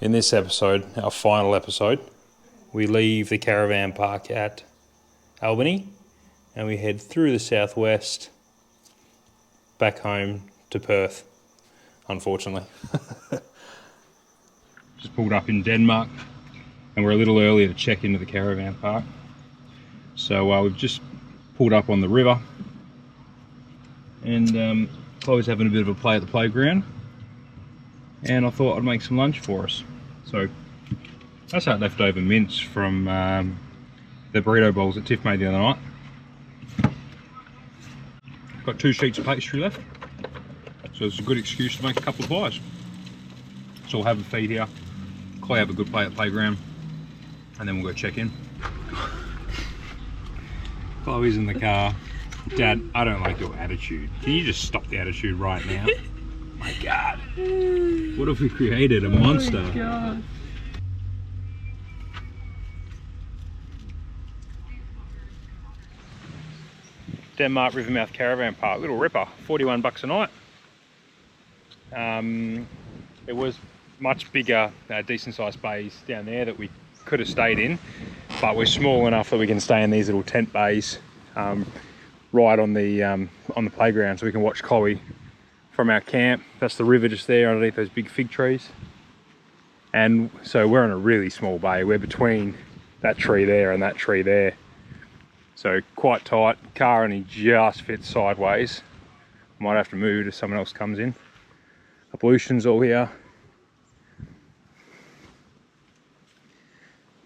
In this episode, our final episode, we leave the caravan park at Albany and we head through the southwest back home to Perth, unfortunately. Just pulled up in Denmark and we're a little early to check into the caravan park. So we've just pulled up on the river and Chloe's having a bit of a play at the playground and I thought I'd make some lunch for us. So that's our leftover mince from the burrito bowls that Tiff made the other night. Got 2 sheets of pastry left, so it's a good excuse to make a couple of pies. So we'll have a feed here, Chloe have a good play at the playground, and then we'll go check in. Chloe's in the car. Dad, I don't like your attitude. Can you just stop the attitude right now? My God, what have we created? A monster. Oh my God. Denmark Rivermouth Caravan Park, little ripper, 41 bucks a night. It was much bigger, decent sized bays down there that we could have stayed in, but we're small enough that we can stay in these little tent bays right on the playground, so we can watch Chloe from our camp. That's the river just there underneath those big fig trees. And so we're in a really small bay. We're between that tree there and that tree there. So quite tight. Car only just fits sideways. Might have to move if someone else comes in. Ablutions all here.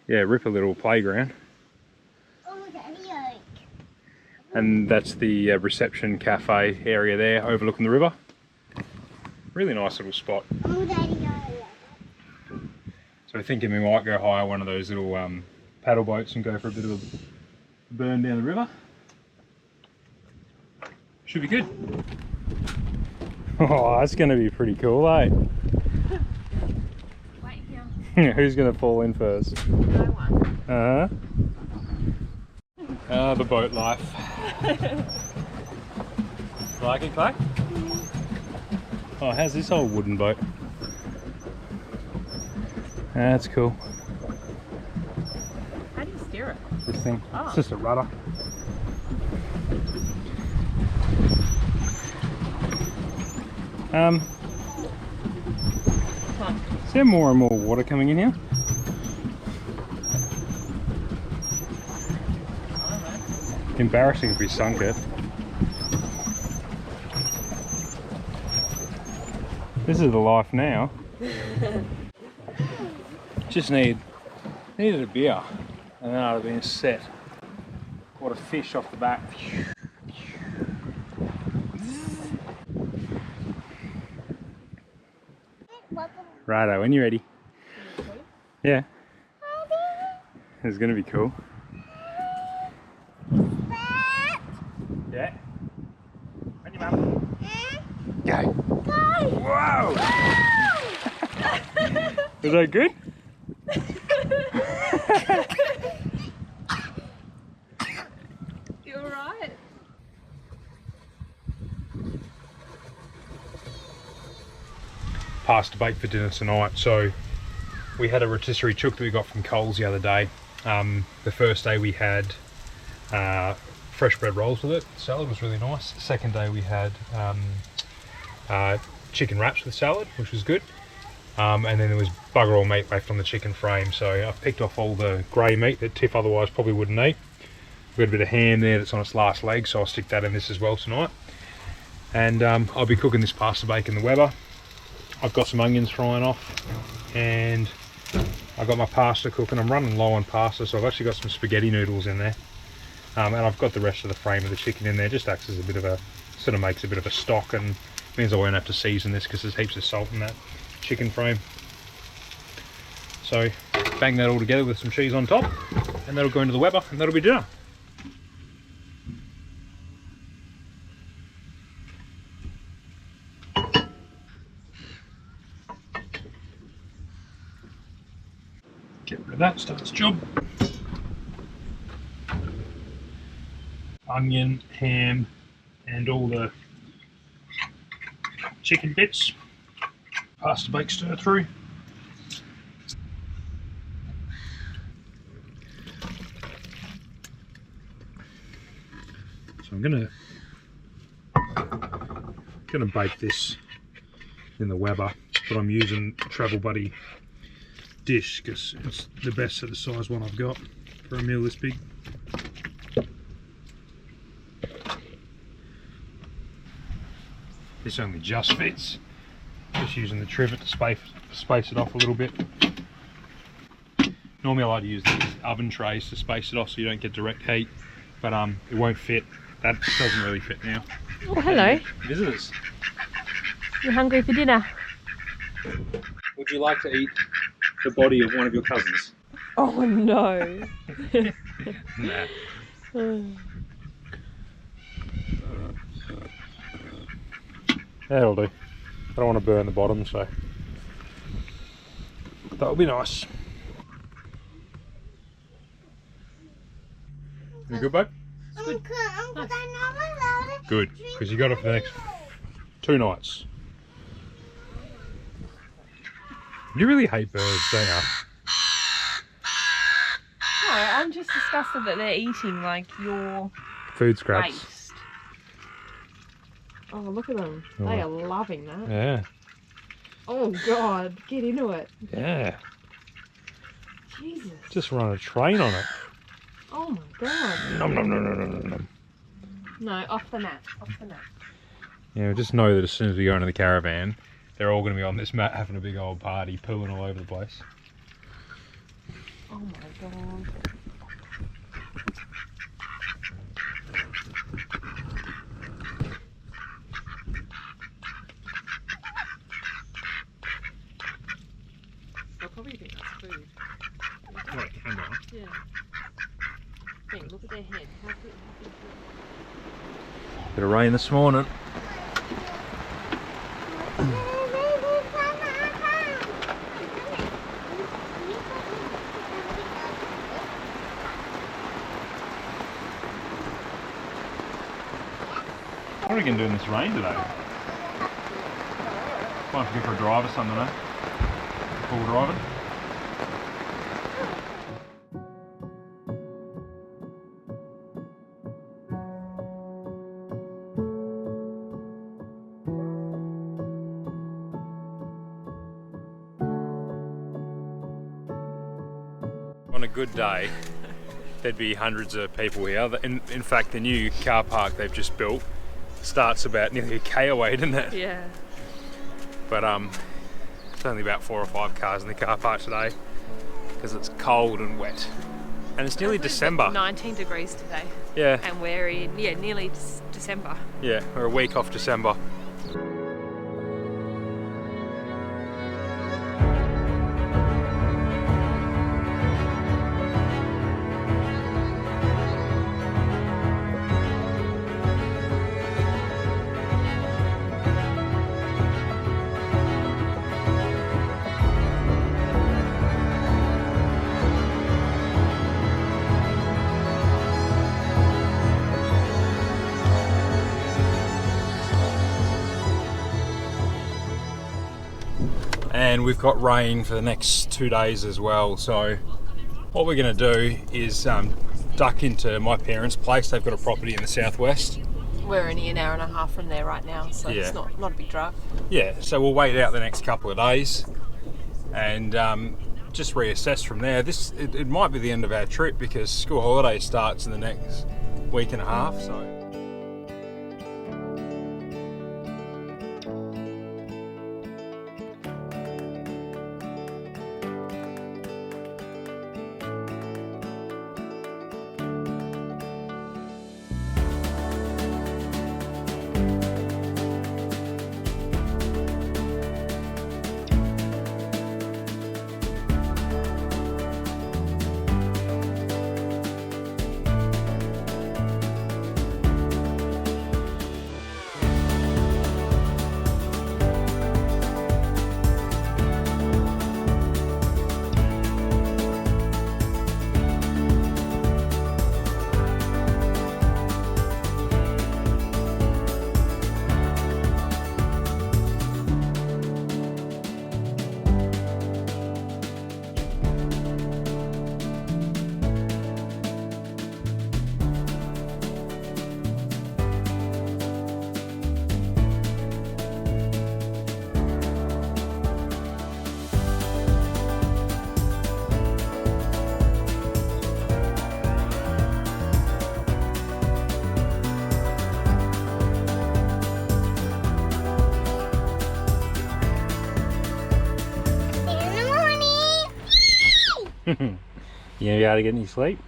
Yeah, rip a little playground. Oh, Daddy Oak. And that's the reception cafe area there, overlooking the river. Really nice little spot. Oh, Daddy Oak. So thinking we might go hire one of those little paddle boats and go for a bit of a burn down the river. Should be good. Oh, that's going to be pretty cool, eh? Wait here. Who's going to fall in first? No one. The boat life. Like it, Clay? Oh, how's this old wooden boat? That's cool. How do you steer it? This thing. Oh. It's just a rudder. Is there more and more water coming in here? Embarrassing if we sunk it. This is the life now. Just needed a beer and then I'd have been set. Caught a fish off the back. Righto, when you're ready. Yeah. It's gonna be cool. Yeah. On your mum. Go. Whoa! Is that good? You alright? Pasta bake for dinner tonight. So we had a rotisserie chook that we got from Coles the other day. The first day we had fresh bread rolls with it. Salad was really nice. The second day we had chicken wraps with salad, which was good. And then there was bugger all meat left on the chicken frame, so I've picked off all the grey meat that Tiff otherwise probably wouldn't eat. We've got a bit of ham there that's on its last leg, so I'll stick that in this as well tonight. And I'll be cooking this pasta bake in the Weber. I've got some onions frying off, and I've got my pasta cooking. I'm running low on pasta, so I've actually got some spaghetti noodles in there. And I've got the rest of the frame of the chicken in there. Just acts as a bit of a, sort of makes a bit of a stock, and means I won't have to season this because there's heaps of salt in that chicken frame. So bang that all together with some cheese on top, and that'll go into the Weber, and that'll be dinner. Get rid of that, start its job. Onion, ham, and all the chicken bits. Pasta bake stir through. So I'm gonna bake this in the Weber, but I'm using Travel Buddy dish because it's the best of the size one I've got for a meal this big. This only just fits. Just using the trivet to space it off a little bit. Normally I like to use these oven trays to space it off so you don't get direct heat, but it won't fit. That doesn't really fit now. Oh, hello. Visitors. You hungry for dinner? Would you like to eat the body of one of your cousins? Oh no. Nah. That'll do. I don't want to burn the bottom, so that'll be nice. You good, babe? Good. Good, because you got it for the next 2 nights. You really hate birds, don't you? No, I'm just disgusted that they're eating like your Food scraps. waste. Oh, look at them. Oh. They are loving that. Yeah. Oh God, get into it. Yeah. Jesus. Just run a train on it. Oh my God. Nom nom nom nom nom nom. No, off the mat. Off the mat. Yeah, just know that as soon as we go into the caravan, they're all going to be on this mat having a big old party, pooing all over the place. Oh my God. They'll probably think that's food. Right, hang on. Yeah. Hey, look at their head. How good. Bit of rain this morning. What are we going to do in this rain today? Might have to go for a drive or something, eh? Full driving. On a good day, there'd be hundreds of people here. In fact, the new car park they've just built starts about nearly a K away, doesn't it? Yeah. But it's only about 4 or 5 cars in the car park today because it's cold and wet. And it's nearly December. 19 degrees today. Yeah. And we're in, nearly December. Yeah, we're a week off December. And we've got rain for the next 2 days as well, so what we're going to do is duck into my parents' place. They've got a property in the southwest. We're only an hour and a half from there right now, so Yeah. it's not a big drive. Yeah, so we'll wait out the next couple of days and just reassess from there. It might be the end of our trip because school holiday starts in the next week and a half, so. You gonna be able to get any sleep?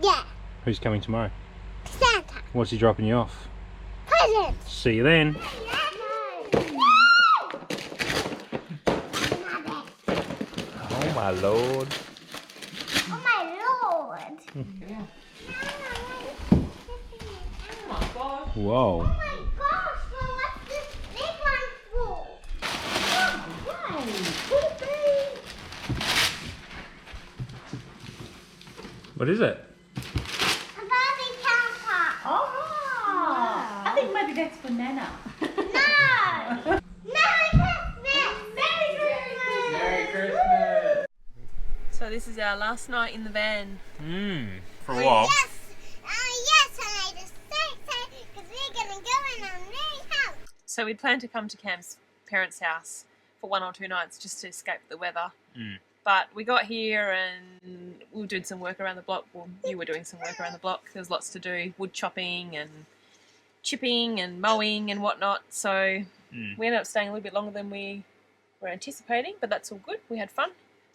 Yeah. Who's coming tomorrow? Santa. What's he dropping you off? Presents. See you then. Oh my lord. Oh my lord. Whoa. Oh my gosh, well, what's this big one for? What is it? A Barbie counter. Oh, I think maybe that's for Nana. No. Merry Christmas. Merry Christmas. So this is our last night in the van. For a while. Yes. Yes, and I just so excited because we're going to go in our new house. So we'd planned to come to Cam's parents' house for 1 or 2 nights just to escape the weather. But we got here and we were doing some work around the block. Well, you were doing some work around the block. There was lots to do, wood chopping and chipping and mowing and whatnot. So we ended up staying a little bit longer than we were anticipating, but that's all good. We had fun.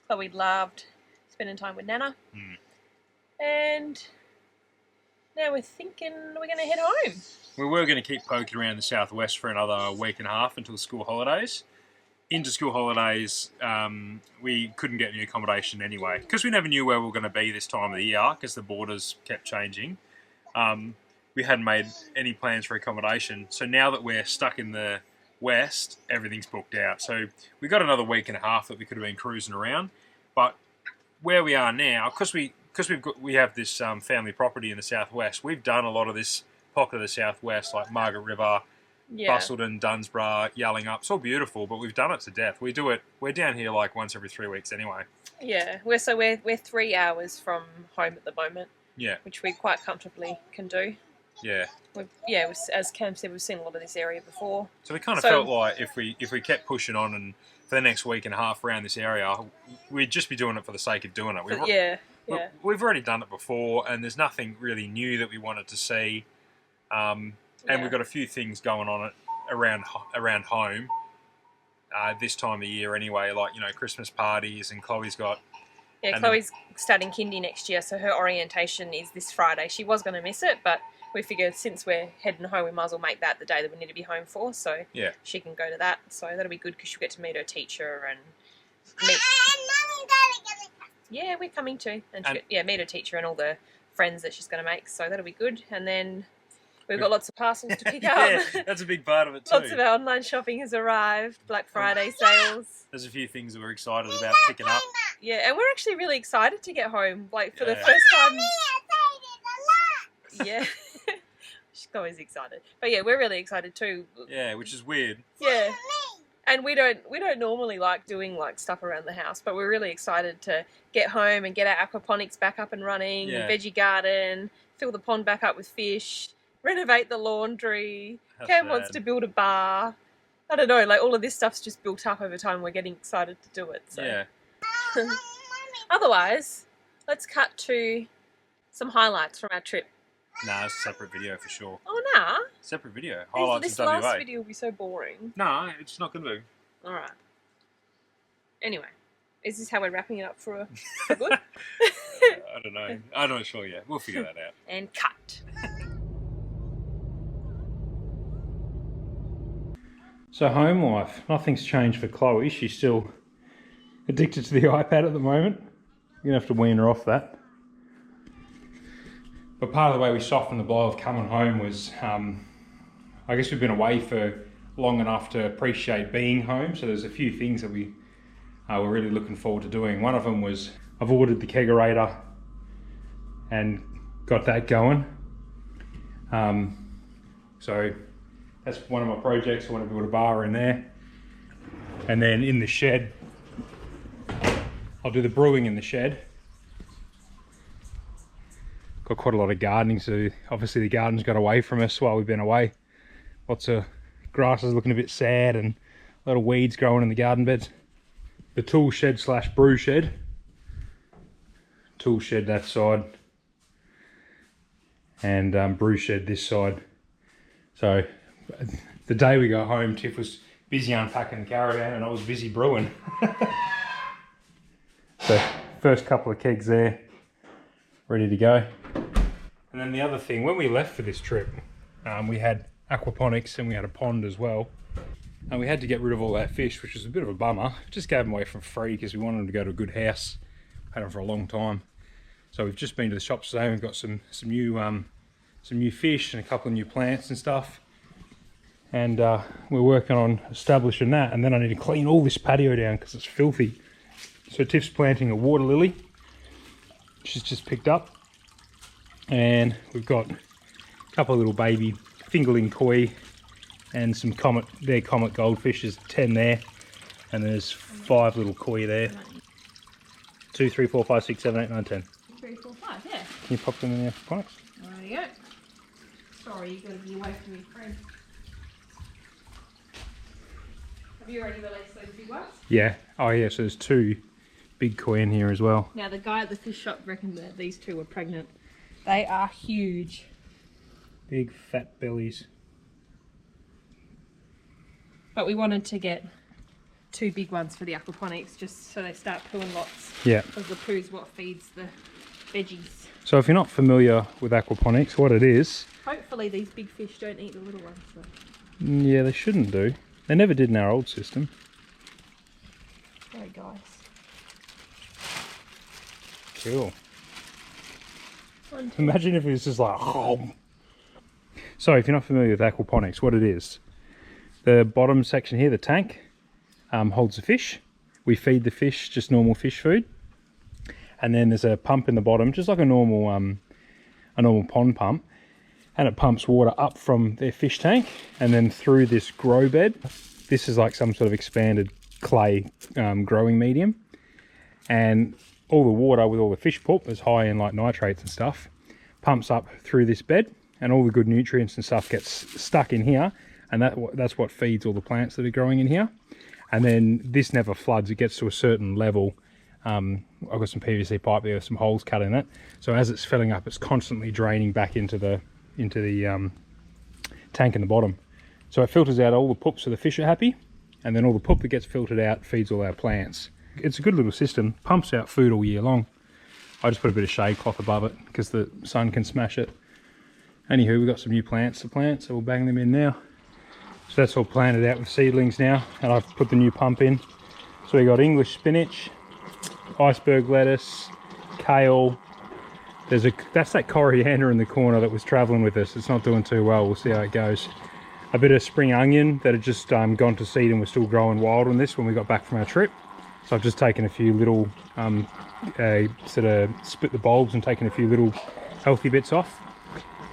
Chloe loved spending time with Nana. And now we're thinking we're going to head home. We were going to keep poking around the southwest for another week and a half until school holidays. Into school holidays, we couldn't get any accommodation anyway because we never knew where we were going to be this time of the year because the borders kept changing. We hadn't made any plans for accommodation, so now that we're stuck in the west, everything's booked out. So we got another week and a half that we could have been cruising around, but where we are now, because we have this family property in the southwest, we've done a lot of this pocket of the southwest, like Margaret River, Bustleton, Dunsborough, Yelling Up. It's all beautiful, but we've done it to death. We do it. We're down here like once every 3 weeks anyway. Yeah, we're 3 hours from home at the moment. Yeah. Which we quite comfortably can do. Yeah. As Cam said, we've seen a lot of this area before. So we kind of felt like if we kept pushing on and for the next week and a half around this area, we'd just be doing it for the sake of doing it. We've already done it before, and there's nothing really new that we wanted to see. And we've got a few things going on around home this time of year anyway, like, you know, Christmas parties, and Chloe's got... Yeah, Chloe's starting kindy next year, so her orientation is this Friday. She was going to miss it, but we figured since we're heading home, we might as well make that the day that we need to be home for, so she can go to that. So that'll be good because she'll get to meet her teacher and meet... Yeah, we're coming too. And meet her teacher and all the friends that she's going to make, so that'll be good. And then we've got lots of parcels to pick up. Yeah, that's a big part of it too. Lots of our online shopping has arrived, Black Friday sales. There's a few things that we're excited about picking up. Yeah, and we're actually really excited to get home, like for the first time. Yeah. She's always excited. But yeah, we're really excited too. Yeah, which is weird. Yeah. And we don't normally like doing like stuff around the house, but we're really excited to get home and get our aquaponics back up and running, veggie garden, fill the pond back up with fish, renovate the laundry. Cam wants to build a bar. I don't know, like all of this stuff's just built up over time. We're getting excited to do it. So. Yeah. Otherwise, let's cut to some highlights from our trip. Nah, it's a separate video for sure. Oh, nah. Separate video. Highlights this of WA. last video will be so boring. No, it's not going to be. Alright. Anyway, is this how we're wrapping it up for good? I don't know. I'm not sure yet. We'll figure that out. And cut. So home life, nothing's changed for Chloe. She's still addicted to the iPad at the moment. You're going to have to wean her off that. But part of the way we softened the blow of coming home was, I guess we've been away for long enough to appreciate being home. So there's a few things that we were really looking forward to doing. One of them was I've ordered the kegerator and got that going. So that's one of my projects. I want to build a bar in there. And then in the shed, I'll do the brewing in the shed. Got quite a lot of gardening, so obviously the garden's got away from us while we've been away. Lots of grasses looking a bit sad and a lot of weeds growing in the garden beds. The tool shed slash brew shed. Tool shed that side. And brew shed this side. So the day we got home, Tiff was busy unpacking the caravan and I was busy brewing. So first couple of kegs there, ready to go. And then the other thing, when we left for this trip, we had aquaponics and we had a pond as well. And we had to get rid of all our fish, which was a bit of a bummer. Just gave them away for free because we wanted them to go to a good house. Had them for a long time. So we've just been to the shops today. We've got some new fish and a couple of new plants and stuff. And we're working on establishing that. And then I need to clean all this patio down because it's filthy. So Tiff's planting a water lily. She's just picked up. And we've got a couple of little baby fingerling koi and some comet goldfish. There's 10 there. And there's 5 little koi there. 2, 3, 4, 5, 6, 7, 8, 9, 10. 3, 4, 5, yeah. Can you pop them in the aquaponics? There you go. Sorry, you've got to be away from your friend. Have you already released those big ones? Yeah. Oh yeah, so there's 2 big koi in here as well. Now the guy at the fish shop reckoned that these 2 were pregnant. They are huge. Big fat bellies. But we wanted to get 2 big ones for the aquaponics just so they start pooing lots. Yeah. Because the poo's what feeds the veggies. So if you're not familiar with aquaponics, what it is... Hopefully these big fish don't eat the little ones. So. Yeah, they shouldn't do. They never did in our old system. There guys. Cool. Imagine if it was just like... Oh. So if you're not familiar with aquaponics, what it is, the bottom section here, the tank, holds the fish. We feed the fish just normal fish food. And then there's a pump in the bottom, just like a normal pond pump. And it pumps water up from their fish tank and then through this grow bed. This is like some sort of expanded clay growing medium. And all the water with all the fish poop is high in like nitrates and stuff, pumps up through this bed, and all the good nutrients and stuff gets stuck in here, and that's what feeds all the plants that are growing in here. And then this never floods. It gets to a certain level. I've got some PVC pipe there with some holes cut in it, so as it's filling up, it's constantly draining back into the tank in the bottom. So it filters out all the poop so the fish are happy, and then all the poop that gets filtered out feeds all our plants. It's a good little system, pumps out food all year long. I just put a bit of shade cloth above it because the sun can smash it. Anywho, we've got some new plants to plant, so we'll bang them in now. So that's all planted out with seedlings now, and I've put the new pump in. So we got English spinach, iceberg lettuce, kale. That's that coriander in the corner that was travelling with us. It's not doing too well. We'll see how it goes. A bit of spring onion that had just gone to seed and was still growing wild on this when we got back from our trip. So I've just taken a few little, sort of split the bulbs and taken a few little healthy bits off.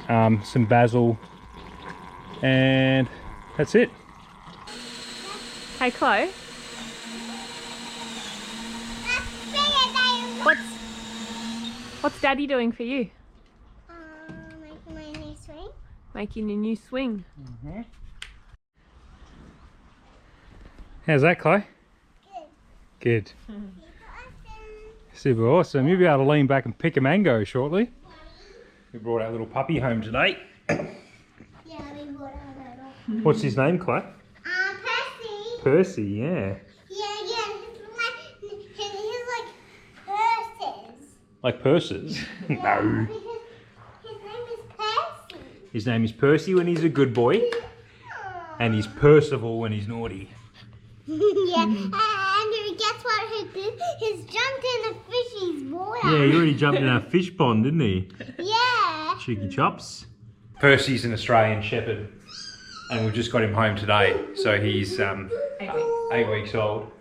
Some basil, and that's it. Hey Chloe. What's Daddy doing for you? Making my new swing. Making a new swing. Mm-hmm. How's that, Chloe? Good. Super awesome. You'll be able to lean back and pick a mango shortly. We brought our little puppy home today. Yeah, we brought our little. What's his name, Chloe? Percy. Percy, yeah. Yeah. He's like purses. Like purses? Yeah, No. because his name is Percy. His name is Percy when he's a good boy, and he's Percival when he's naughty. Yeah, and guess what he did? He's jumped in a fishy's water. Yeah, he already jumped in our fish pond, didn't he? Yeah. Cheeky chops. Percy's an Australian Shepherd, and we've just got him home today. So he's 8 weeks old,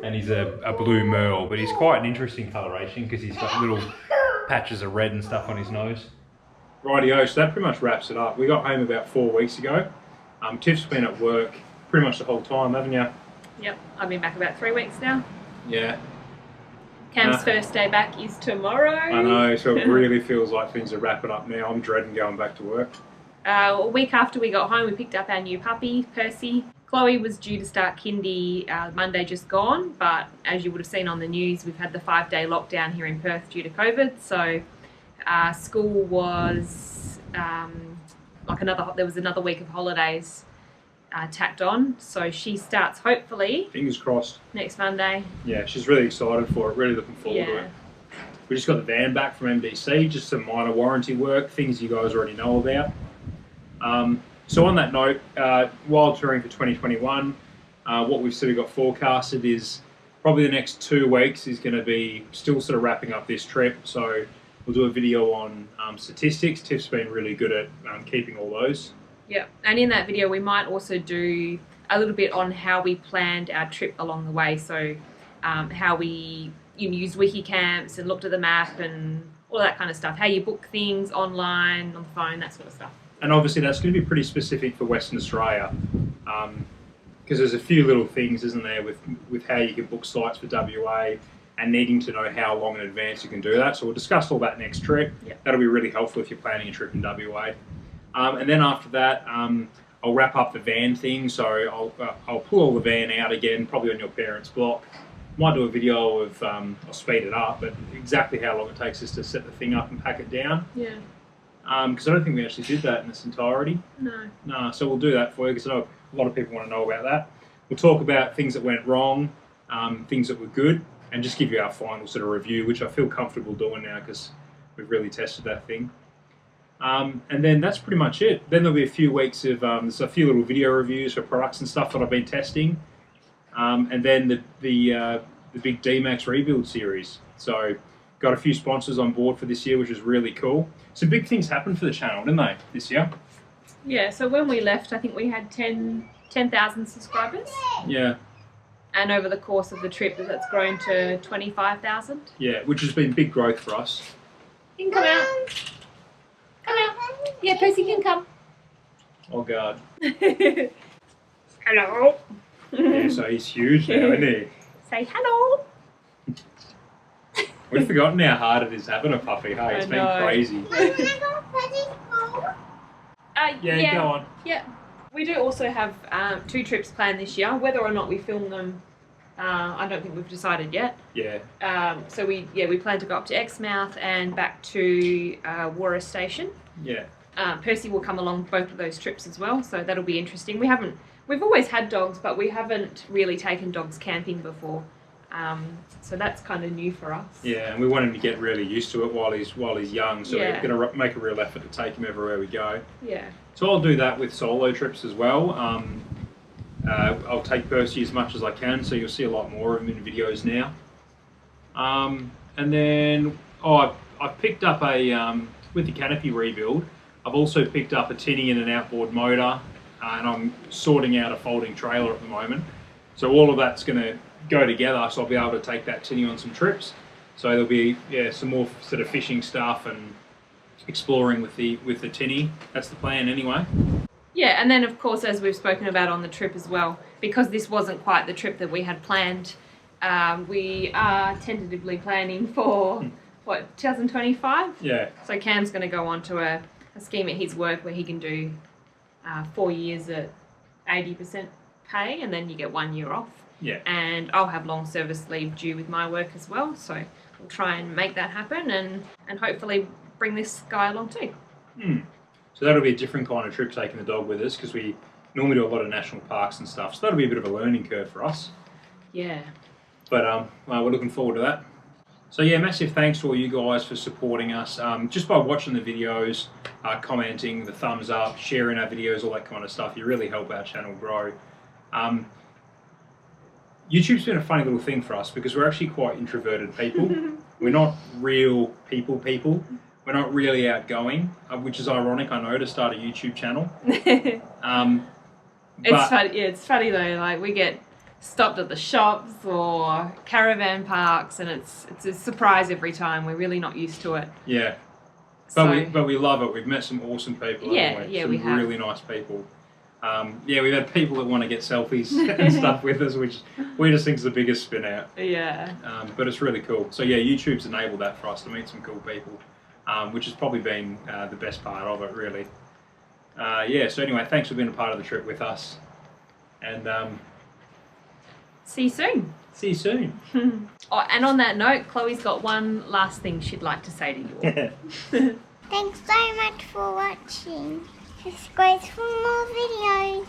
and he's a blue merle, but he's quite an interesting coloration because he's got little patches of red and stuff on his nose. Rightio, so that pretty much wraps it up. We got home about 4 weeks ago. Tiff's been at work pretty much the whole time, haven't you? Yep, I've been back about 3 weeks now. Yeah. Cam's first day back is tomorrow. I know, so it really feels like things are wrapping up now. I'm dreading going back to work. A week after we got home, we picked up our new puppy, Percy. Chloe was due to start kindy Monday just gone, but as you would have seen on the news, we've had the 5-day lockdown here in Perth due to COVID. So school was there was another week of holidays tacked on. So she starts hopefully Fingers crossed. next Monday. Yeah, she's really excited for it, really looking forward to it. We just got the van back from MDC, just some minor warranty work, things you guys already know about. So on that note, while touring for 2021, what we've sort of got forecasted is probably the next 2 weeks is going to be still sort of wrapping up this trip. So we'll do a video on statistics. Tiff's been really good at keeping all those. Yeah, and in that video we might also do a little bit on how we planned our trip along the way. So how we used wiki camps and looked at the map and all that kind of stuff. How you book things online, on the phone, that sort of stuff. And obviously that's going to be pretty specific for Western Australia, because there's a few little things, isn't there, with how you can book sites for WA and needing to know how long in advance you can do that. So we'll discuss all that next trip. Yep. That'll be really helpful if you're planning a trip in WA. And then after that, I'll wrap up the van thing. So I'll pull all the van out again, probably on your parents' block. Might do a video of, I'll speed it up, but exactly how long it takes us to set the thing up and pack it down. Yeah. Because I don't think we actually did that in its entirety. No. So we'll do that for you, because I know a lot of people want to know about that. We'll talk about things that went wrong, things that were good, and just give you our final sort of review, which I feel comfortable doing now because we've really tested that thing. And then that's pretty much it. Then there'll be a few weeks of, there's a few little video reviews for products and stuff that I've been testing. And then the big Dmax rebuild series. So got a few sponsors on board for this year, which is really cool. Some big things happened for the channel, didn't they, this year? Yeah, so when we left, I think we had 10,000 subscribers. Yeah. And over the course of the trip, that's grown to 25,000. Yeah, which has been big growth for us. You can come out. Come out. Yeah, Percy can come. Oh, God. Hello. Yeah, so he's huge now, isn't he? Say hello. We've forgotten how hard it is having a puppy, hey? It's been crazy. Yeah, go on. Yeah. We do also have 2 trips planned this year. Whether or not we film them, I don't think we've decided yet. Yeah. So we plan to go up to Exmouth and back to Warra Station. Yeah. Percy will come along both of those trips as well, so that'll be interesting. We've always had dogs, but we haven't really taken dogs camping before. So that's kind of new for us. Yeah, and we want him to get really used to it while he's young. So Yeah. we're going to make a real effort to take him everywhere we go. Yeah. So I'll do that with solo trips as well. I'll take Percy as much as I can, so you'll see a lot more of him in videos now. And then I've picked up with the canopy rebuild, I've also picked up a tinny and an outboard motor, and I'm sorting out a folding trailer at the moment. So all of that's going to go together, so I'll be able to take that tinny on some trips. So there'll be some more sort of fishing stuff and exploring with the tinny. That's the plan anyway. Yeah, and then of course, as we've spoken about on the trip as well, because this wasn't quite the trip that we had planned, we are tentatively planning for 2025? Yeah. So Cam's going to go on to a scheme at his work where he can do 4 years at 80% pay, and then you get 1 year off. Yeah. And I'll have long service leave due with my work as well, so we'll try and make that happen and hopefully bring this guy along too. So that'll be a different kind of trip, taking the dog with us, because we normally do a lot of national parks and stuff, so that'll be a bit of a learning curve for us. Yeah. But we're looking forward to that. So yeah, massive thanks to all you guys for supporting us, just by watching the videos, commenting, the thumbs up, sharing our videos, all that kind of stuff. You really help our channel grow. YouTube's been a funny little thing for us because we're actually quite introverted people. We're not real people. We're not really outgoing, which is ironic, I know, to start a YouTube channel. It's funny. Yeah, it's funny though. Like we get stopped at the shops or caravan parks, and it's a surprise every time. We're really not used to it. Yeah, but we love it. We've met some awesome people. Yeah, some we have. Really nice people. We've had people that want to get selfies and stuff with us, which we just think is the biggest spin out. Yeah. But it's really cool. So yeah, YouTube's enabled that for us to meet some cool people, which has probably been the best part of it, really. So anyway, thanks for being a part of the trip with us. And see you soon. see you soon. Oh, and on that note, Chloe's got one last thing she'd like to say to you all. Thanks so much for watching. Subscribe for more videos.